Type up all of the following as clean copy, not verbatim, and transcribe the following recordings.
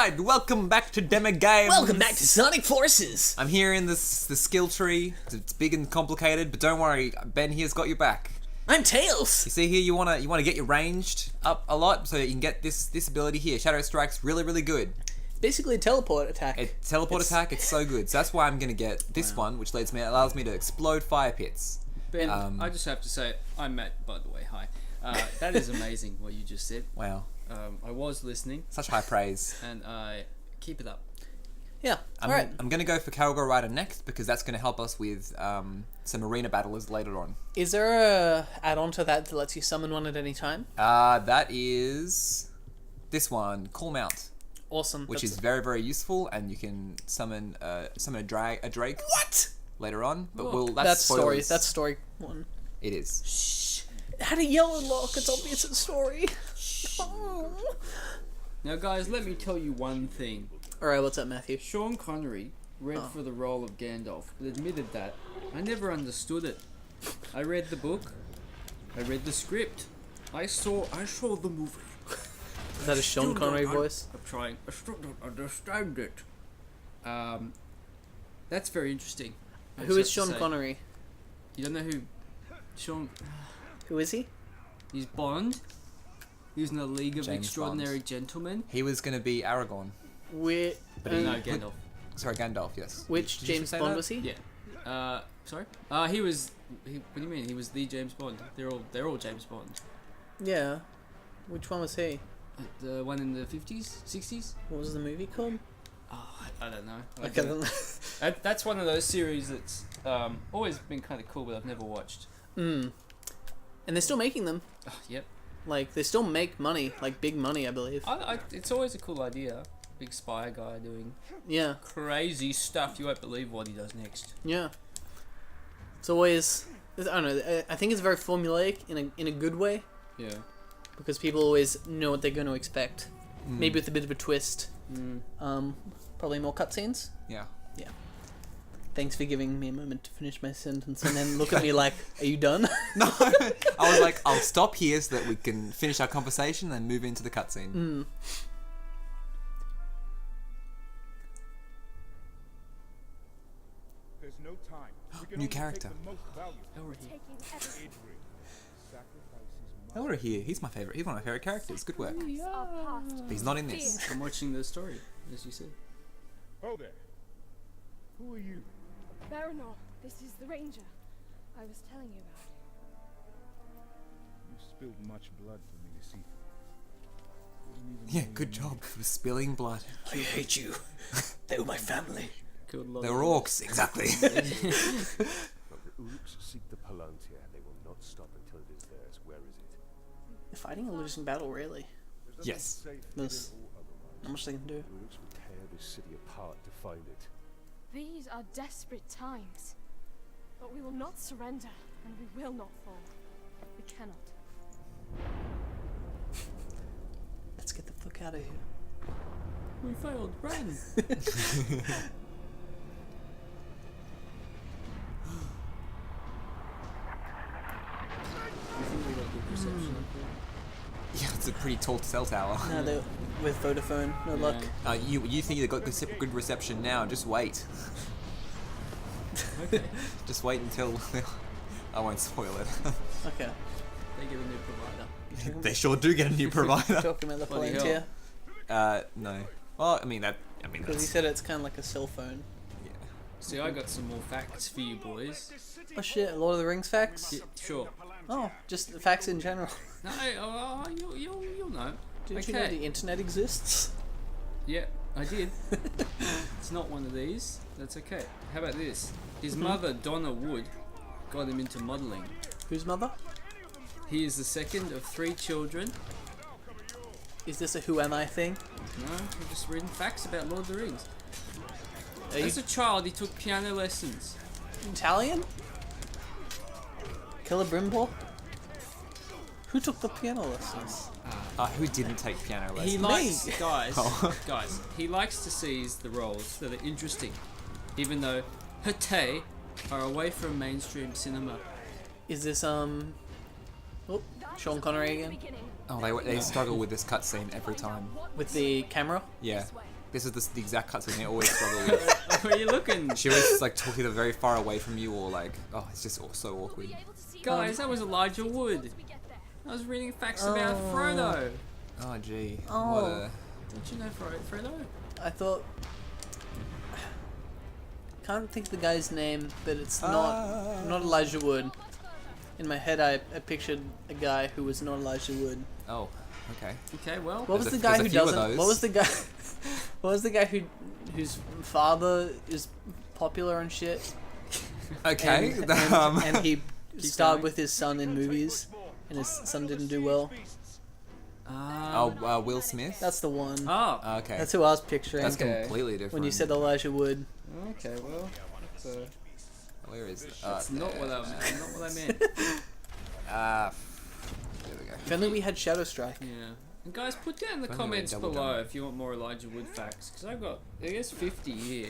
Alright, welcome back to DemiGames. Welcome back to Sonic Forces. I'm here in the skill tree. It's big and complicated, but don't worry, Ben here's got your back. I'm Tails. You see here, you wanna get your ranged up a lot so that you can get this ability here. Shadow Strike's really good. Basically a teleport attack. Attack, it's so good. So that's why I'm gonna get this one, which allows me to explode fire pits. Ben, I just have to say, I'm Matt, by the way, hi. That is amazing what you just said. Wow. I was listening. Such high praise. And I keep it up. Yeah, alright. I'm gonna go for Cargo Rider next because that's gonna help us with some arena battlers later on. Is there a add-on to that lets you summon one at any time? That is this one, Call Mount. Awesome. Which is very useful, and you can summon a Drake. What? Later on, but that's story. That's story one. It is. Shh. It had a yellow lock. It's obvious it's story. Oh. Now, guys, let me tell you one thing. All right, what's up, Matthew? Sean Connery read for the role of Gandalf, but admitted that I never understood it. I read the book. I read the script. I saw the movie. Is that a Sean Connery voice? I'm trying. I still don't understand it. That's very interesting. Who is Sean Connery? You don't know who Sean... Who is he? He's Bond. He's in a League of James Extraordinary Bond. Gentlemen. He was going to be Aragorn. No, Gandalf. Sorry, Gandalf, yes. Which James Bond was he? Yeah. Sorry? What do you mean? He was the James Bond. They're all James Bond. Yeah. Which one was he? The one in the 50s? 60s? What was the movie called? Oh, I don't know. I don't know. That's one of those series that's always been kind of cool, but I've never watched. And they're still making them. Oh, yep. Like, they still make money. Like, big money, I believe. It's always a cool idea. Big spy guy doing crazy stuff. You won't believe what he does next. Yeah. It's always... I don't know. I think it's very formulaic in a good way. Yeah. Because people always know what they're going to expect. Maybe with a bit of a twist. Probably more cutscenes. Yeah. Yeah. Thanks for giving me a moment to finish my sentence and then look at me like, are you done? No, I was like, I'll stop here so that we can finish our conversation and move into the cutscene. There's no time. New character. Elra here. He's my favorite. He's one of my favorite characters. Good work. But he's not in this. I'm watching the story, as you said. Oh there. Who are you? Baranor, this is the Ranger I was telling you about. You spilled much blood for me to see. Yeah, good job for spilling blood. I hate you. They were my family. They were orcs, exactly. But the Urks seek the Palantir, and they will not stop until it is theirs. Where is it? They're fighting a losing battle, really. Yes. There's not much they can do. The Urks will tear this city apart to find it. These are desperate times. But we will not surrender, and we will not fall. We cannot. Let's get the fuck out of here. We failed. Run! Yeah, it's a pretty tall cell tower. No, they're with Vodafone. No luck. You think you got good reception now? Just wait. Okay. Just wait until I won't spoil it. Okay. They get a new provider. They sure do get a new provider. Talking about the Bloody Palantir. No. Well, I mean Because he said it's kind of like a cell phone. Yeah. See, I got some more facts for you boys. Oh shit, Lord of the Rings facts? Yeah, sure. Oh, just the facts in general. No, you'll know. Didn't you know the internet exists? Yeah, I did. It's not one of these. That's okay. How about this? His mother, Donna Wood, got him into modelling. Whose mother? He is the second of 3 children. Is this a who am I thing? No, I'm just reading facts about Lord of the Rings. Are you As a child, he took piano lessons. Italian? Killer Brimble? Who took the piano lessons? Who didn't take piano lessons? He likes, Me. guys, he likes to seize the roles that are interesting, even though Hate are away from mainstream cinema. Is this Sean Connery again? Oh, they struggle with this cutscene every time. With the camera? Yeah. This is the exact cutscene they always struggle with. Where are you looking? She was like talking very far away from you, or like, oh, it's just so awkward. Guys, that was Elijah Wood. I was reading facts about Frodo. Oh gee. Oh. What a... Don't you know Frodo? I thought. Can't think of the guy's name, but it's not Elijah Wood. In my head, I pictured a guy who was not Elijah Wood. Oh, okay. Okay, well. What was There's the a- guy there's who a few of doesn't? those. What was the guy? What was the guy whose father is popular and shit? Okay. And he starred going. with his son in movies, and his son didn't do well. Will Smith. That's the one. Oh. Okay. That's who I was picturing That's Okay. completely different. when you said Elijah Wood. Okay, well. Where is it? That's not what I meant. There we go. If only we had Shadow Strike. Yeah. And guys, put down in the Anyway, comments double below down. if you want more Elijah Wood facts, because I've got, I guess, 50 here.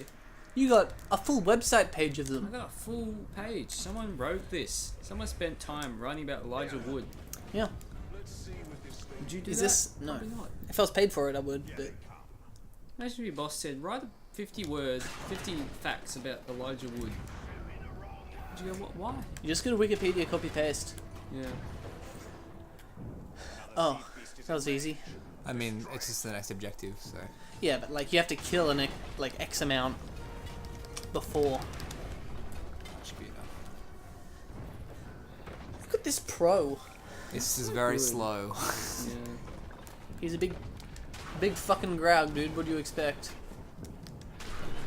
You got a full website page of I them. got a full page. Someone wrote this. Someone spent time writing about Elijah Wood. Yeah. Would you do Is that? this no? Probably not. If I was paid for it, I would. But Imagine if your boss said, write 50 words, 50 facts about Elijah Wood. Would you go, what? Why? you just go to Wikipedia, copy paste. Yeah. Oh, that was easy. I mean, it's just the next objective, so. Yeah, but like you have to kill an like X amount before. Should be enough. Look at this pro. This is very Good. slow. Yeah. He's a big fucking Graug, dude. What do you expect?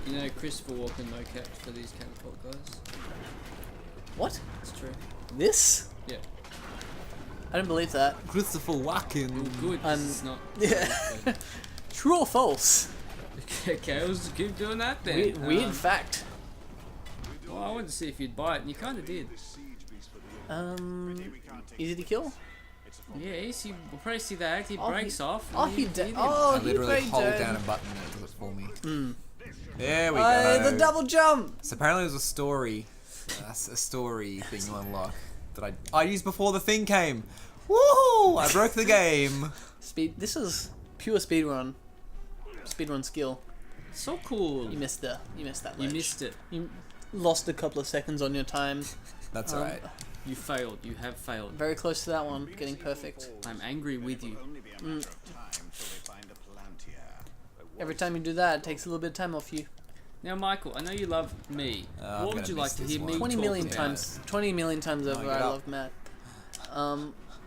You know, Christopher Walken no cap for these catapult guys. What? It's true. This? Yeah. I don't believe that. Christopher Walken. Well, good. 'cause it's not. Yeah. True or false? Okay, let's just keep doing that then. Weird fact. Well, I wanted to see if you'd buy it, and you kind of did. Easy to kill. Yeah, easy. We'll probably see that. He Oh, breaks he- off. Oh, and he did did. him. Oh, I he literally played hold dead. down a button and it does it for me. Mm. There we go. The double jump. So apparently there's a story. That's a story thing you unlock that I used before the thing came. Woo! I broke the game. Speed. This is pure speedrun. Speedrun skill. So cool. You missed that. You ledge. missed it. You lost a couple of seconds on your time. That's Um, alright. You failed. You have failed. Very close to that one. Getting perfect. I'm angry with you. Every time you do that, it takes a little bit of time off you. Now, Michael, I know you love me. I'm what would gonna you like miss to this hear one. me 20 talk million about? times. 20 million times over. get I up. love Matt.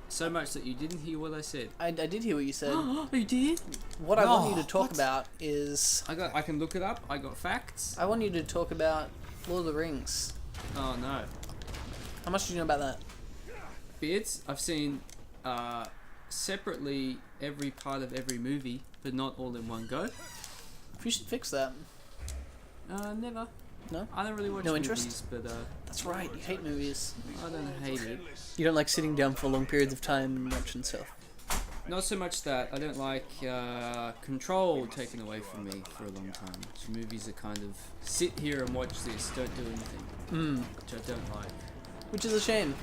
So much that you didn't hear what I said. I did hear what you said. Oh, you did? What I want you to No, talk what? about is I can look it up. I got facts. I want you to talk about Lord of the Rings. Oh no. How much do you know about that? Bits. I've seen separately every part of every movie, but not all in one go. You should fix that. Never. No? I don't really watch No movies, interest? but That's right. You hate movies. I don't hate it. You don't like sitting down for long periods of time and watching stuff. Not so much that. I don't like control taken away from me for a long time. So movies that kind of sit here and watch this, don't do anything, which I don't like. Which is a shame,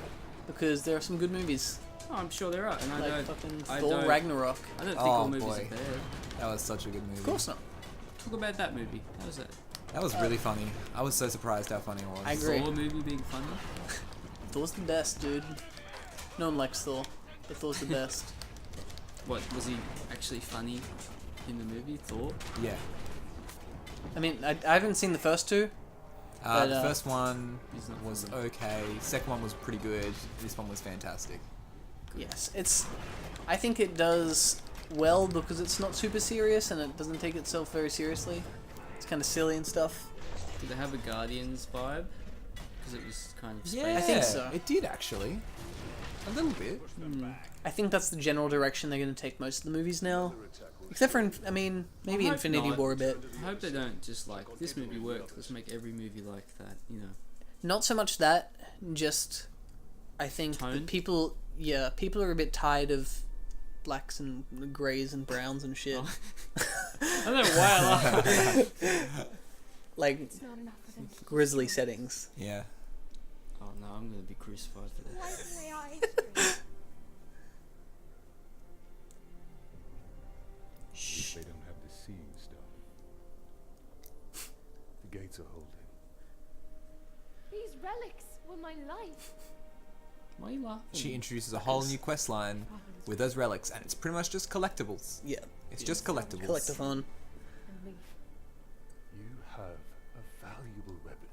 because there are some good movies. Oh, I'm sure there are, and Like I don't. fucking I Thor don't- Ragnarok. I don't think Oh, all movies boy. are bad. That was such a good movie. Of course not. Talk about that movie. How was that? That was really funny. I was so surprised how funny it was. I agree. Thor movie being funny? Thor's the best, dude. No one likes Thor, but Thor's the best. What, was he actually funny in the movie, Thor? Yeah. I mean, I haven't seen the first two. But, The first one He's not was funny. okay. Second one was pretty good. This one was fantastic. Yes, it's. I think it does well because it's not super serious and it doesn't take itself very seriously. It's kind of silly and stuff. Did it have a Guardians vibe? Because it was kind of Yeah, I think so. It did actually. A little bit. I think that's the general direction they're going to take most of the movies now. Except for, I mean, maybe I hope Infinity not. War a bit. I hope they don't just like, this movie worked, let's make every movie like that, you know. Not so much that, just I think Tone? that people are a bit tired of blacks and greys and browns and shit. I don't know why I laugh. Like It's not enough for them. grisly settings. Yeah. Oh no, I'm gonna be crucified for that. Why do they eyes? Shh. They don't have the seeing stuff. to hold him. These relics were my life. Why are you laughing? She introduces a whole new quest line with those relics, and it's pretty much just collectibles. Yeah. It's just collectibles. Collectathon. And me. You have a valuable weapon.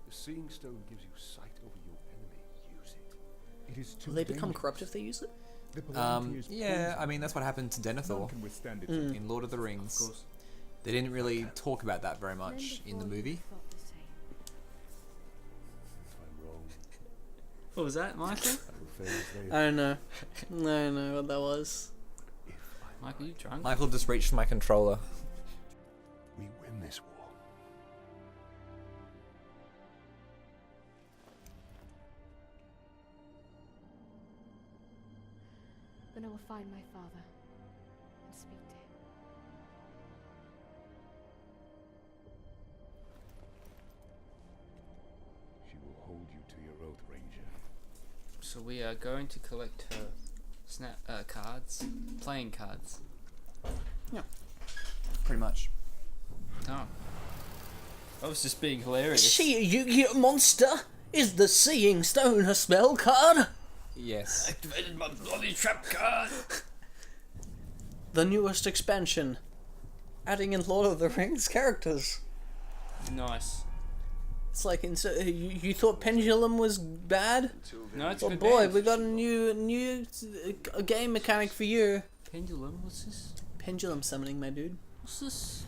The Seeing Stone gives you sight over your enemy. Use it. It is too Will they become dangerous. corrupt if they use it? The Palantir's Yeah, poison. I mean that's what happened to None Denethor can withstand it. Mm. in Lord of the Of Rings. course. They didn't really talk about that very much in the movie. If I'm wrong, What was that, Michael? I will fail as they I don't know. I don't know what that was. If I Michael, you drunk? Michael just reached my controller. we win this war. Then I will find my father and speak to him. She will hold you to your oath, Ranger. So we are going to collect her cards, playing cards. Pretty much. Oh. I was just being hilarious. Is she a Yu-Gi-Oh monster? Is the Seeing Stone a spell card? Yes. Activated my bloody trap card. The newest expansion. Adding in Lord of the Rings characters. Nice. It's like you thought Pendulum was bad? No, it's Well, good. boy, band. we got a new game mechanic for you. Pendulum. What's this? Pendulum summoning, my dude. What's this?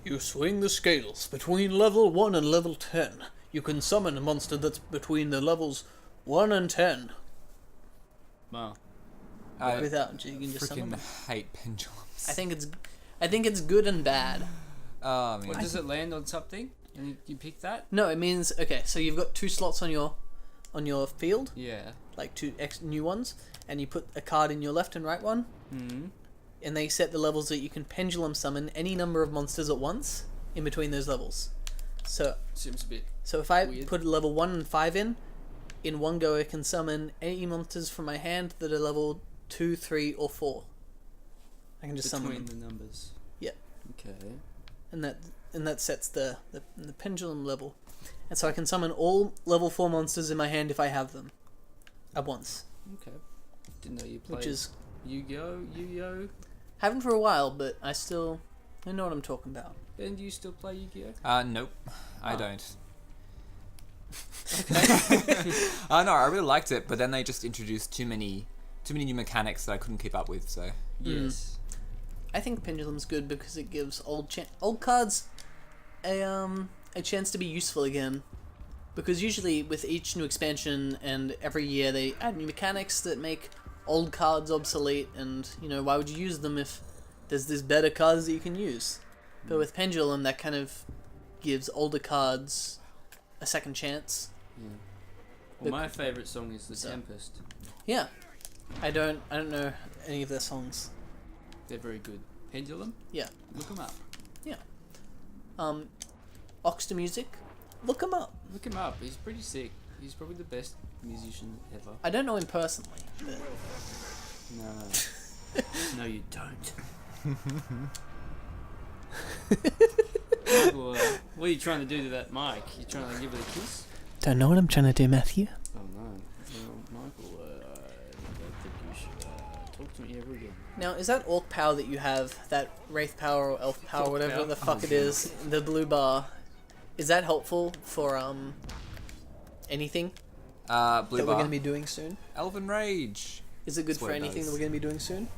You swing the scales between level 1 and level 10. You can summon a monster that's between the levels 1 and 10. Wow. I Without, you can just summon freaking them. hate pendulums. I think it's good and bad. Oh, man. What does it land on something? And you pick that? No, it means okay. So you've got 2 slots on your field, Yeah. like 2 new ones, and you put a card in your left and right one, Hmm. and they set the levels that you can pendulum summon any number of monsters at once in between those levels. So Seems a bit. if I Weird. put level 1 and 5 in one go I can summon any monsters from my hand that are level 2, 3, or 4. I can just summon Between them, the numbers. Yeah. Okay. and that sets the pendulum level. And so I can summon all level 4 monsters in my hand if I have them at once, Okay. Didn't know you played. which is Yu-Gi-Oh. haven't for a while, but I know what I'm talking about. Ben, do you still play Yu-Gi-Oh? Nope. I Oh. don't. No, I really liked it, but then they just introduced too many new mechanics that I couldn't keep up with, so... Yes. I think pendulum's good because it gives old cards a chance to be useful again. Because usually with each new expansion and every year they add new mechanics that make old cards obsolete, and why would you use them if there's these better cards that you can use? But with pendulum, that kind of gives older cards a second chance. Yeah. Well, my favourite song is The So- Tempest. Yeah, I don't know any of their songs. They're very good. Pendulum? Yeah. Look them up. Oxter Music, look him up. Look him up. He's pretty sick. He's probably the best musician ever. I don't know him personally, but No. No, you don't. Michael, what are you trying to do to that mic? You trying to give it a kiss? don't know what I'm trying to do, Matthew. Oh no. Well, Michael, I don't think you should talk to me ever again. Now, is that orc power that you have, that wraith power or elf power, Orc whatever power? the fuck it is, the blue bar, is that helpful for anything Blue that we're bar. going to be doing soon? Elven Rage. Is it good That's what for it anything does. that we're going to be doing soon?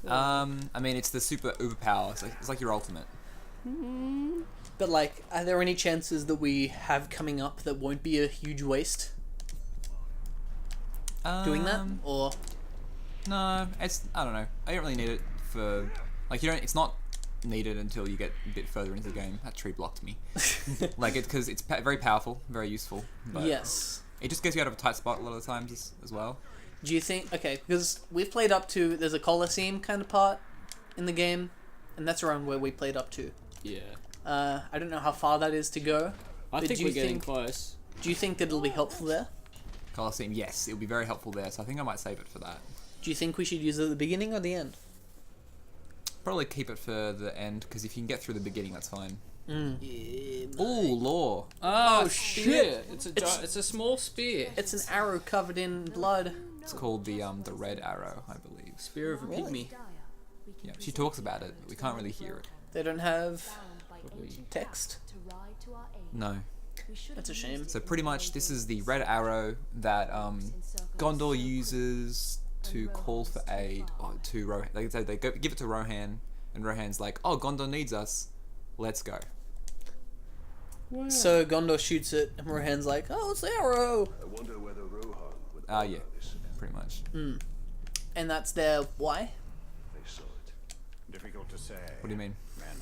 I mean, it's the super uber power. It's like your ultimate. But like, are there any chances that we have coming up that won't be a huge waste doing that? Or No, I don't know. I don't really need it for like It's not needed until you get a bit further into the game. That tree blocked me. Because it's very powerful, very useful. But yes. It just gets you out of a tight spot a lot of the times as well. Do you think, okay, because we've played up to, there's a Colosseum kind of part in the game, and that's around where we played up to. Yeah. I don't know how far that is to go. I But think do you we're getting think- close. Do you think that it'll be helpful there? Colosseum, yes, it'll be very helpful there. So I think I might save it for that. Do you think we should use it at the beginning or the end? Probably keep it for the end because if you can get through the beginning, that's fine. Ooh, lore. Oh, shit. shit! It's- It's a small spear. It's an arrow covered in blood. It's called the red arrow, I believe. Spear of a Really? pygmy. Yeah, she talks about it, but we can't really hear it. They don't have Probably. text. No. That's a shame. So pretty much, this is the red arrow that Gondor uses to call for aid to Rohan. They give it to Rohan, and Rohan's like, "Oh, Gondor needs us. Let's go." Wow. So Gondor shoots it, and Rohan's like, "Oh, it's the arrow," I wonder whether Rohan would Yeah, know this. pretty much. and that's their why. They saw it. Difficult to say. What do you mean?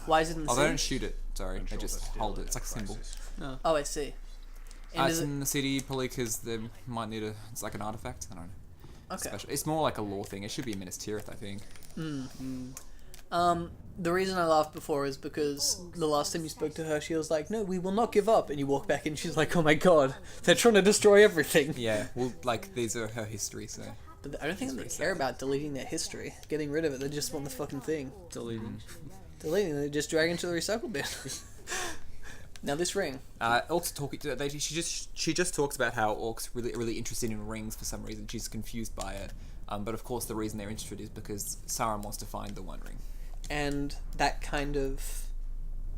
Why is it in the Oh, they city? don't shoot it. Sorry, they just hold it. It's like a symbol. Oh, I see. And It's is it in the city probably because they might need a. It's like an artifact. I don't know. okay? Special. It's more like a lore thing. It should be in Minas Tirith, I think. The reason I laughed before is because the last time you spoke to her, she was like, "No, we will not give up." And you walk back, and she's like, "Oh my god, they're trying to destroy everything." Yeah. Well, like these are her history, so. But I don't think they very care sad. about deleting their history, getting rid of it. They just want the fucking thing. Deleting. Deleting it, they just drag into the recycle bin. Now this ring. Orcs talking. She just talks about how orcs really interested in rings for some reason. She's confused by it. But of course, the reason they're interested is because Sauron wants to find the One Ring. And that kind of...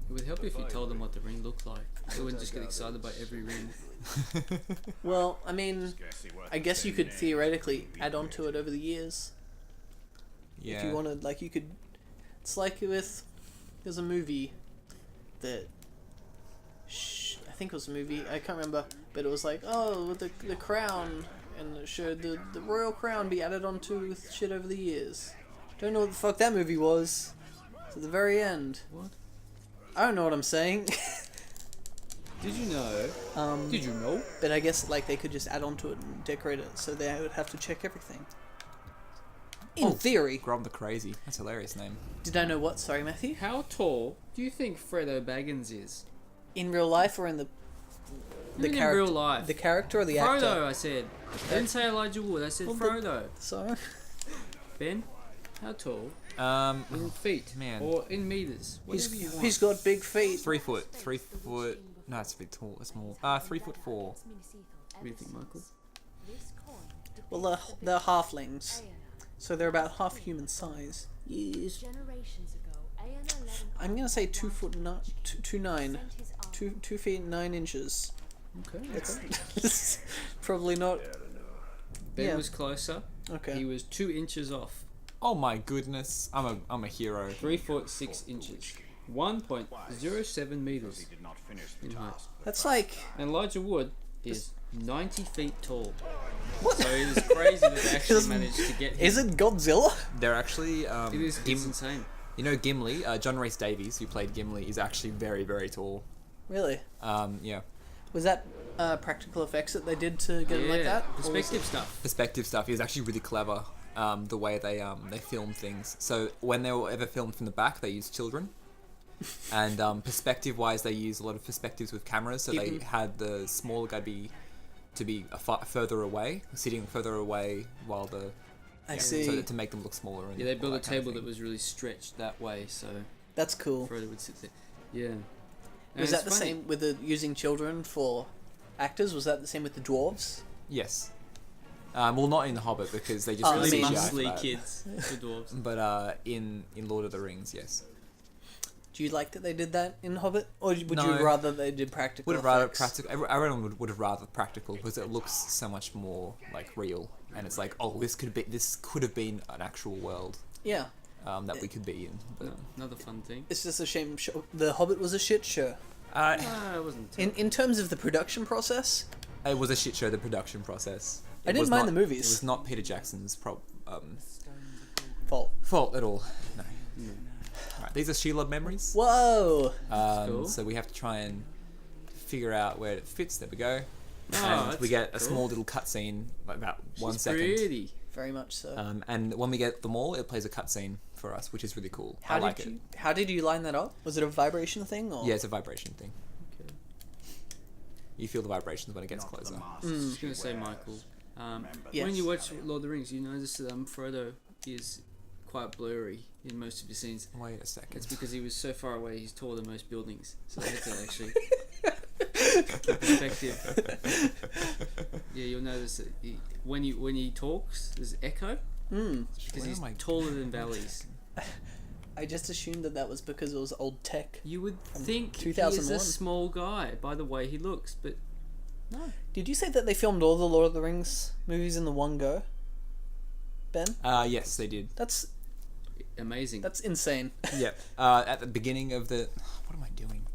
It would help if you told them what the ring looked like. They wouldn't just get excited by every ring. Well, I mean, I guess you could theoretically add on to it over the years. Yeah. If you wanted, like, you could... It's like with... There's a movie that... I think it was a movie, I can't remember, but it was like, oh, the crown, and it showed the royal crown be added onto with shit over the years. Don't know what the fuck that movie was. It's at the very end. What? I don't know what I'm saying. Did you know? Did you know? But I guess like they could just add onto it and decorate it, so they would have to check everything. In theory. Grom the Crazy. That's a hilarious name. Did I know what? Sorry, Matthew. How tall do you think Frodo Baggins is? In real life or in the In character? real life. The character or the Frodo, actor? I said. I didn't say Elijah Wood. I said Well, Frodo. Sorry. Ben, how tall? Um, In feet, man. or in meters. Whatever you want. He's got big feet. 3 foot. 3 foot. No, it's a bit tall. It's more. 3'4". What do you think, Michael? Well, they're halflings, so they're about half human size. Yes. I'm gonna say 2 foot 9, 2 feet 9 inches. Okay. It's probably not. Ben Yeah. was closer. Okay. He was 2 inches off. Oh my goodness. I'm a hero. 3 foot 6 inches. 1.07 meters Did not finish the in height. task. That's like And Elijah Wood is 90 feet tall. So it is crazy that they actually managed to get him. is it Godzilla? They're actually It is it's insane. You know Gimli, John Rhys Davies, who played Gimli, is actually very, very tall. Really? Yeah. Was that practical effects that they did to get it like that? Or was Perspective stuff. Perspective stuff. He was actually really clever. The way they film things. So when they were ever filmed from the back, they used children. And perspective wise, they use a lot of perspectives with cameras. So they had the smaller guy to be further away, sitting further away, while the I see. so to make them look smaller. And Yeah, they all built a that kind of table thing. that was really stretched that way, so That's cool. Frodo would sit there. Yeah. And Was it's that the funny. same with the using children for actors? Was that the same with the dwarves? Yes. Well, not in The Hobbit because they just Oh, I really mean- CGI for Monthly that. kids, the dwarves. But in Lord of the Rings, yes. Do you like that they did that in Hobbit, or would No. you rather they did practical? Would have rather effects? practical. Everyone would have rather practical because it looks so much more like real, and it's like, oh, this could have been an actual world Yeah, that we could be in. But Another fun thing. it's just a shame. The Hobbit was a shit show. No, it wasn't. In terms of the production process, it was a shit show. The production process. I didn't was mind not- the movies. It was not Peter Jackson's fault. fault at all. No. Right, these are Sheila memories. Whoa! Cool. So we have to try and figure out where it fits. There we go. Oh, And that's we get a cool. small little cutscene, like about She's 1 second. pretty. Very much so. And when we get them all, it plays a cutscene for us, which is really cool. how I did like you? it. How did you line that up? Was it a vibration thing, or? Yeah, it's a vibration thing. Okay. You feel the vibrations when it gets closer. I was gonna say, Michael. Yes. When you watch Lord of the Rings, you notice that Frodo is quite blurry in most of his scenes. Wait a second. It's because he was so far away. He's taller than most buildings, so they had to actually keep perspective. Yeah, you'll notice that when he talks, there's echo because Where he's am I- taller than valleys. I just assumed that was because it was old tech. You would think he's 2001. a small guy by the way he looks, but no. Did you say that they filmed all the Lord of the Rings movies in the one go? Ben? Yes, they did. That's Amazing. insane. Yep. At the beginning of the... What am I doing?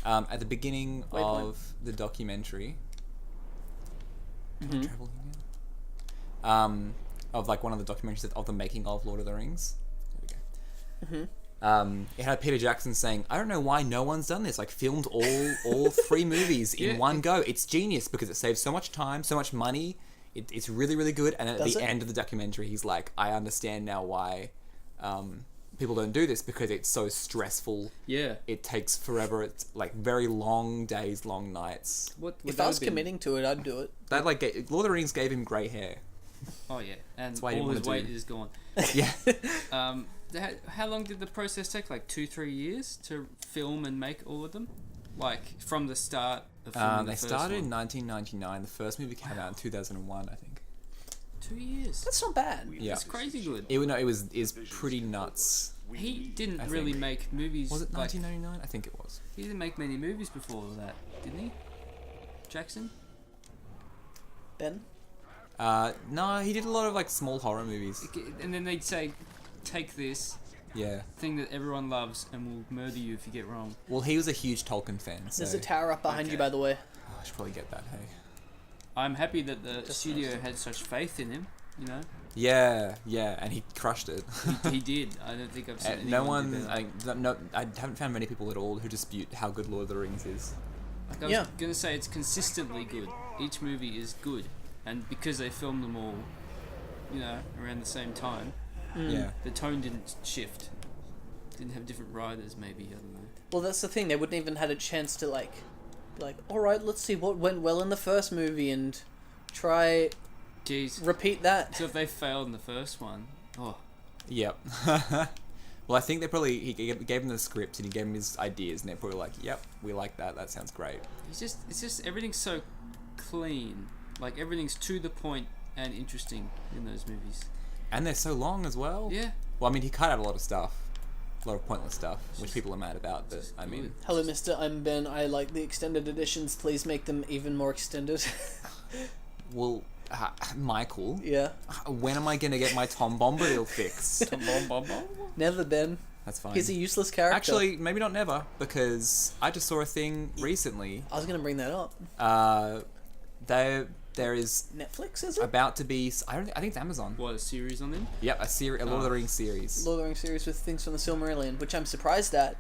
At the beginning Waypoint. of the documentary... Mhm. Travel here? Of like one of the documentaries of the making of Lord of the Rings. There we go. It had Peter Jackson saying, "I don't know why no one's done this. Like filmed all 3 movies in Yeah. one go. It's genius because it saves so much time, so much money. It's really really good." And at Does the it? end of the documentary, he's like, "I understand now why people don't do this because it's so stressful. Yeah. It takes forever. It's like very long days, long nights." What would If that I was have been? committing to it, I'd do it. That like Lord of the Rings gave him grey hair. Oh yeah, and why he all didn't his wanna weight do- is gone. Yeah. How long did the process take? Like 2-3 years to film and make all of them, like from the start of filming the They first started in one? 1999. The first movie came out in 2001, I think. 2 years. That's not bad. Yeah. That's crazy good. It was pretty nuts. He didn't I really think. make movies. Was it like, 1999? I think it was. he didn't make many movies before that, didn't he? Jackson. Ben? No, he did a lot of like small horror movies. And then they'd say, "Take this Yeah. thing that everyone loves, and we'll murder you if you get wrong." Well, he was a huge Tolkien fan, so There's a tower up behind you, Okay. by the way. I should probably get that. Hey. I'm happy that the Just studio nice. had such faith in him. You know, Yeah, and he crushed it. he did. I don't think I've seen No anyone do one, better. I haven't found many people at all who dispute how good Lord of the Rings is. Like I was Yeah. gonna say, it's consistently good. Each movie is good, and because they filmed them all, you know, around the same time, Yeah. the tone didn't shift. Didn't have different writers, maybe. I don't know. Well, that's the thing. They wouldn't even had a chance to like, all right, let's see what went well in the first movie and try Jeez. repeat that. So if they failed in the first one, oh, Yep. Well, I think he gave him the script and he gave him his ideas, and they're probably like, "Yep, we like that. That sounds great." it's just everything's so clean. Like everything's to the point and interesting in those movies. And they're so long as well. Yeah. Well, I mean, he cut out a lot of stuff, a lot of pointless stuff, which people are mad about. But I mean, Hello, Mister. I'm Ben. I like the extended editions. Please make them even more extended. well, Michael, Yeah. when am I gonna get my Tom Bombadil fix? Never, Ben. That's fine. He's a useless character. Actually, maybe not never, because I just saw a thing recently. I was gonna bring that up. There is Netflix, is it? about to be. I think it's Amazon. What, a series on them? Yep, a Lord of the Rings series. Lord of the Rings series with things from the Silmarillion, which I'm surprised at.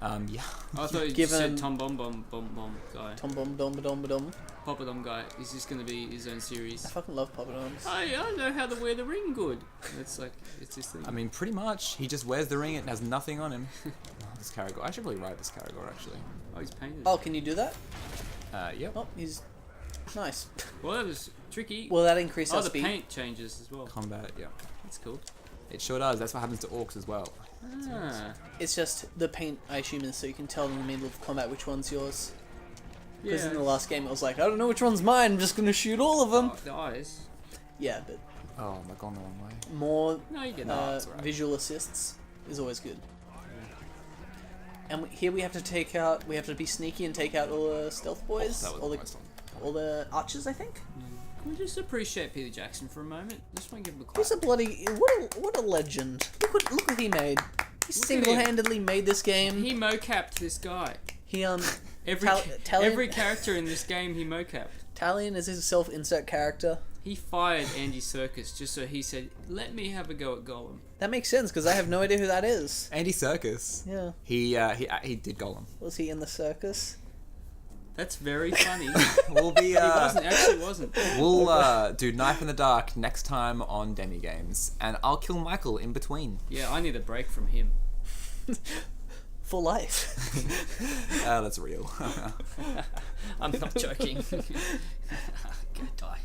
Yeah. I thought you just Given- said Tom Bom guy. Tom Bom Dom Dom Dom. Papa Dom guy. Is this going to be his own series? I fucking love Poppadoms. I know how to wear the ring good. It's like, it's this thing. I mean, pretty much. He just wears the ring and has nothing on him. This Caragor. I should really write this Caragor, actually. Oh, he's painted. Oh, can you do that? Yep. Oh, he's nice. Well, that was tricky. Will that increase Oh, our the speed? paint changes as well. Combat, yeah. That's cool. It sure does. That's what happens to orcs as well. Ah. It's just the paint, I assume, is so you can tell in the middle of combat which one's yours. Because in the last game it was like, I don't know which one's mine, I'm just gonna shoot all of them. Oh, the eyes. Yeah, but Oh, I'm gone the wrong way. more No, you get that. that's right. visual assists is always good. And here we have to be sneaky and take out all the stealth boys, That was all the almost on. all the archers, I think. Can we just appreciate Peter Jackson for a moment? Just want to give him a clap. He's a bloody what a legend. Look what he made. He Look at him. single-handedly made this game. He mocapped this guy. He Every Talion- every character in this game he mocapped. Talion is his self-insert character. He fired Andy Serkis just so he said, "Let me have a go at Gollum." That makes sense because I have no idea who that is. Andy Serkis. Yeah, He did Gollum. was he in the circus? That's very funny. We'll be He wasn't. Actually, wasn't. we'll do Knife in the Dark next time on DemiGames, and I'll kill Michael in between. Yeah, I need a break from him. For life. That's real. I'm not joking. Go die.